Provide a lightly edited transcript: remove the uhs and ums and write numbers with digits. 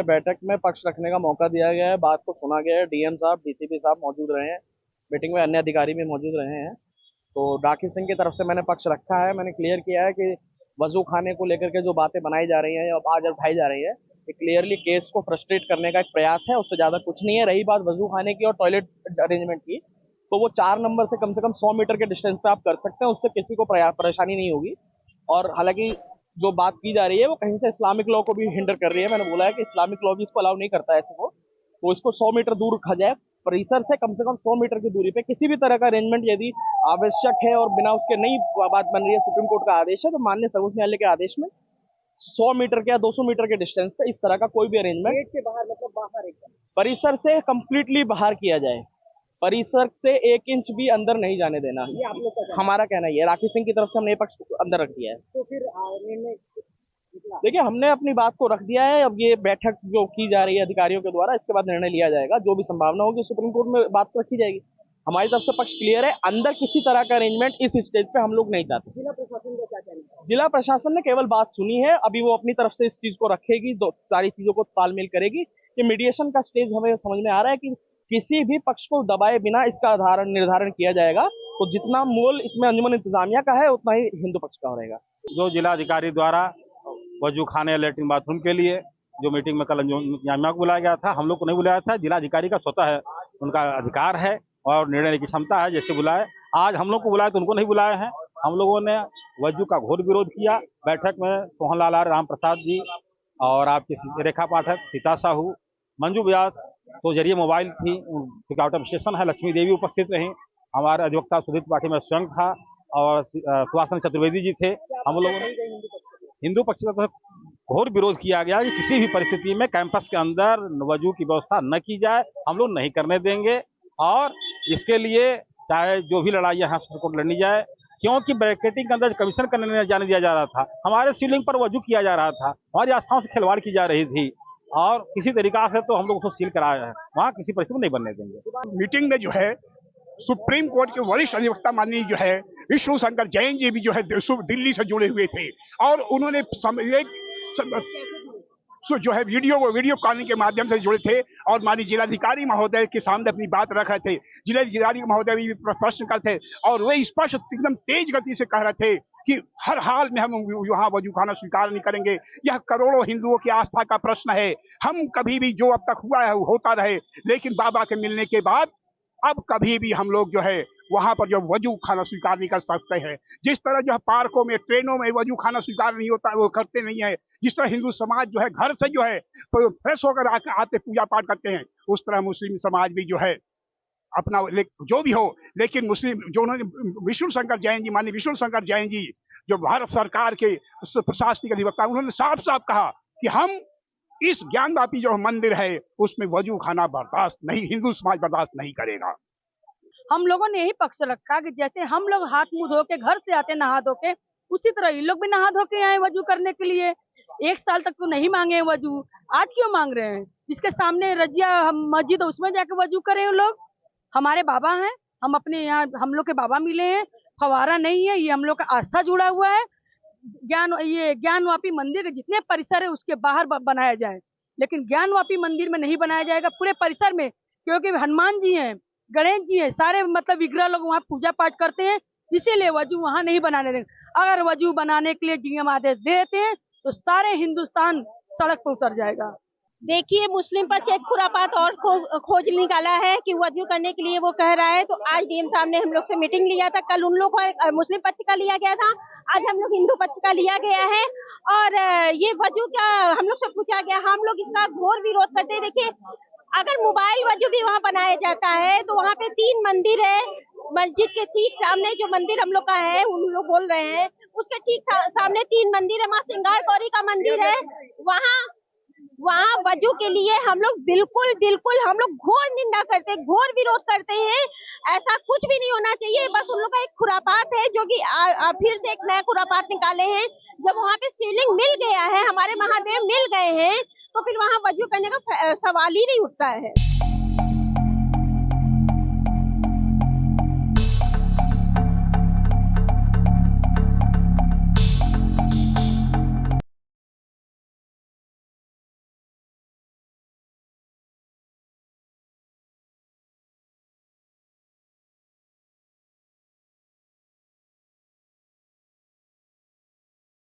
देखिए, बैठक में पक्ष रखने का मौका दिया गया है, बात को सुना गया है। डीएम साहब, डीसीपी साहब मौजूद रहे हैं मीटिंग में, अन्य अधिकारी भी मौजूद रहे हैं। तो राखी सिंह की तरफ से मैंने पक्ष रखा है। मैंने क्लियर किया है कि वजू खाने को लेकर के जो बातें बनाई जा रही हैं या आज उठाई जा रही है, ये क्लियरली केस को फ्रस्ट्रेट करने का एक प्रयास है, उससे ज्यादा कुछ नहीं है। रही बात वजू खाने की और टॉयलेट अरेंजमेंट की, तो वो 4 नंबर से कम 100 मीटर के डिस्टेंस पे आप कर सकते हैं, उससे किसी को परेशानी नहीं होगी। और हालांकि जो बात की जा रही है वो कहीं से इस्लामिक लॉ को भी हिंडर कर रही है। मैंने बोला है कि इस्लामिक लॉ भी इसको अलाउ नहीं करता है ऐसे को, तो इसको 100 मीटर दूर रखा जाए। परिसर से कम 100 मीटर की दूरी पे किसी भी तरह का अरेंजमेंट यदि आवश्यक है और बिना उसके नहीं बात बन रही है, सुप्रीम कोर्ट का आदेश है, तो माननीय सर्वोच्च न्यायालय के आदेश में 100 मीटर के या 200 मीटर के डिस्टेंस पे इस तरह का कोई भी अरेंजमेंट गेट के बाहर मतलब बाहर एकदम परिसर से कंप्लीटली बाहर किया जाए। परिसर से 1 इंच भी अंदर नहीं जाने देना, ये आप लोग का कहना हमारा कहना ये। राखी सिंह की तरफ से हमने ये पक्ष अंदर रख दिया है। तो फिर निर्णय निकला। देखिए, हमने अपनी बात को रख दिया है। अब ये बैठक जो की जा रही है अधिकारियों के द्वारा, इसके बाद निर्णय लिया जाएगा। जो भी संभावना होगी सुप्रीम कोर्ट में बात रखी जाएगी। हमारी तरफ से पक्ष क्लियर है, अंदर किसी तरह का अरेंजमेंट इस स्टेज पे हम लोग नहीं चाहते। जिला प्रशासन का क्या कहना है? जिला प्रशासन ने केवल बात सुनी है, अभी वो अपनी तरफ से इस चीज को रखेगी, सारी चीजों को तालमेल करेगी। कि मीडिएशन का स्टेज हमें समझ में आ रहा है कि किसी भी पक्ष को दबाए बिना इसका निर्धारण किया जाएगा। तो जितना मोल इसमें अंजुमन इंतजामिया का है, उतना ही हिंदू पक्ष का रहेगा। जो जिला अधिकारी द्वारा वजू खाने लेटरिन बाथरूम के लिए जो मीटिंग में कल अंजुमन को बुलाया गया था, हम लोग को नहीं बुलाया था। जिला अधिकारी का स्वतः है, उनका अधिकार है और निर्णय की क्षमता है, जैसे बुलाए। आज हम लोग को बुलाए तो उनको नहीं बुलाए हैं। हम लोगों ने वजू का घोर विरोध किया। बैठक में सोहनलाल राम प्रसाद जी और आपकी रेखा पाठक, सीता साहू, मंजू व्यास, तो जरिए मोबाइल थी, आउट ऑफ स्टेशन है, लक्ष्मी देवी उपस्थित रही, हमारे अधिवक्ता सुदीप पाठी में स्वयं था और सुभाष चतुर्वेदी जी थे। हम लोगों ने हिंदू पक्ष का घोर विरोध किया गया कि किसी भी परिस्थिति में कैंपस के अंदर वजू की व्यवस्था न की जाए, हम लोग नहीं करने देंगे। और इसके लिए चाहे जो भी लड़ाई यहाँ सुप्रीम कोर्ट लड़नी जाए, क्योंकि ब्रैकेटिंग के अंदर कमीशन करने नहीं जाने दिया जा रहा था, हमारे सीलिंग पर वजू किया जा रहा था, हमारी आस्थाओं से खिलवाड़ की जा रही थी और किसी तरीका से तो हम लोग उसको सील कराया है, वहाँ किसी परिस्थिति में नहीं बनने देंगे। मीटिंग में जो है सुप्रीम कोर्ट के वरिष्ठ अधिवक्ता माननीय जो है विष्णु शंकर जैन जी भी जो है दिल्ली से जुड़े हुए थे और उन्होंने जो है वीडियो कॉलिंग के माध्यम से जुड़े थे और माननीय जिलाधिकारी महोदय के सामने अपनी बात रख रहे थे। जिलाधिकारी महोदय भी प्रश्न करते और वे स्पष्ट एकदम तेज गति से कह रहे थे कि हर हाल में हम यहाँ वजू खाना स्वीकार नहीं करेंगे। यह करोड़ों हिंदुओं की आस्था का प्रश्न है। हम कभी भी जो अब तक हुआ है वो होता रहे, लेकिन बाबा के मिलने के बाद अब कभी भी हम लोग जो है वहां पर जो वजू खाना स्वीकार नहीं कर सकते हैं। जिस तरह जो है पार्कों में, ट्रेनों में वजू खाना स्वीकार नहीं होता है, वो करते नहीं है। जिस तरह हिंदू समाज जो है घर से जो है तो फ्रेश होकर आते पूजा पाठ करते हैं, उस तरह मुस्लिम समाज भी जो है अपना जो भी हो, लेकिन मुस्लिम जो उन्होंने विष्णु शंकर जैन जी, माननीय विष्णु शंकर जैन जी जो भारत सरकार के प्रशासनिक अधिवक्ता, उन्होंने साफ साफ कहा कि हम इस ज्ञानवापी जो मंदिर है उसमें वजू खाना बर्दाश्त नहीं, हिंदू समाज बर्दाश्त नहीं करेगा। हम लोगों ने यही पक्ष रखा कि जैसे हम लोग हाथ मुंह धो के घर से आते नहा धो के, उसी तरह ये लोग भी नहा धो के आए वजू करने के लिए। 1 साल तक तो नहीं मांगे हैं वजू, आज क्यों मांग रहे हैं? जिसके सामने रजिया मस्जिद है उसमें जाके वजू करें। लोग हमारे बाबा हैं, हम अपने यहाँ हम लोग के बाबा मिले हैं। फवारा नहीं है, ये हम लोग का आस्था जुड़ा हुआ है। ये ज्ञानवापी मंदिर जितने परिसर है उसके बाहर बनाया जाए, लेकिन ज्ञानवापी मंदिर में नहीं बनाया जाएगा, पूरे परिसर में। क्योंकि हनुमान जी हैं, गणेश जी हैं, सारे मतलब विग्रह लोग वहाँ पूजा पाठ करते हैं, इसीलिए वजू वहाँ नहीं बनाने देंगे। अगर वजू बनाने के लिए डीएम आदेश देते हैं तो सारे हिंदुस्तान सड़क पर उतर जाएगा। देखिए, मुस्लिम पक्ष एक खुरापात और खोज निकाला है कि वजू करने के लिए वो कह रहा है। तो आज डीएम साहब ने हम लोग से मीटिंग लिया था, कल उन लोग को मुस्लिम पक्ष का लिया गया था, आज हम लोग हिंदू पक्ष का लिया गया है। और ये वजू क्या हम लोग से पूछा गया, हम लोग इसका घोर विरोध करते हैं। देखिए, अगर मोबाइल वजू भी वहाँ बनाया जाता है तो वहाँ पे 3 मंदिर है, मस्जिद के ठीक सामने जो मंदिर हम लोग का है, उन लोग बोल रहे हैं उसके ठीक सामने 3 मंदिर है। माँ सिंगार गौरी का मंदिर है, वहाँ वजू के लिए हम लोग बिल्कुल हम लोग घोर निंदा करते हैं, घोर विरोध करते हैं। ऐसा कुछ भी नहीं होना चाहिए, बस उन लोग का एक खुरापात है जो कि फिर से एक नया खुरापात निकाले हैं। जब वहाँ पे शिवलिंग मिल गया है, हमारे महादेव मिल गए हैं, तो फिर वहाँ वजू करने का सवाल ही नहीं उठता है।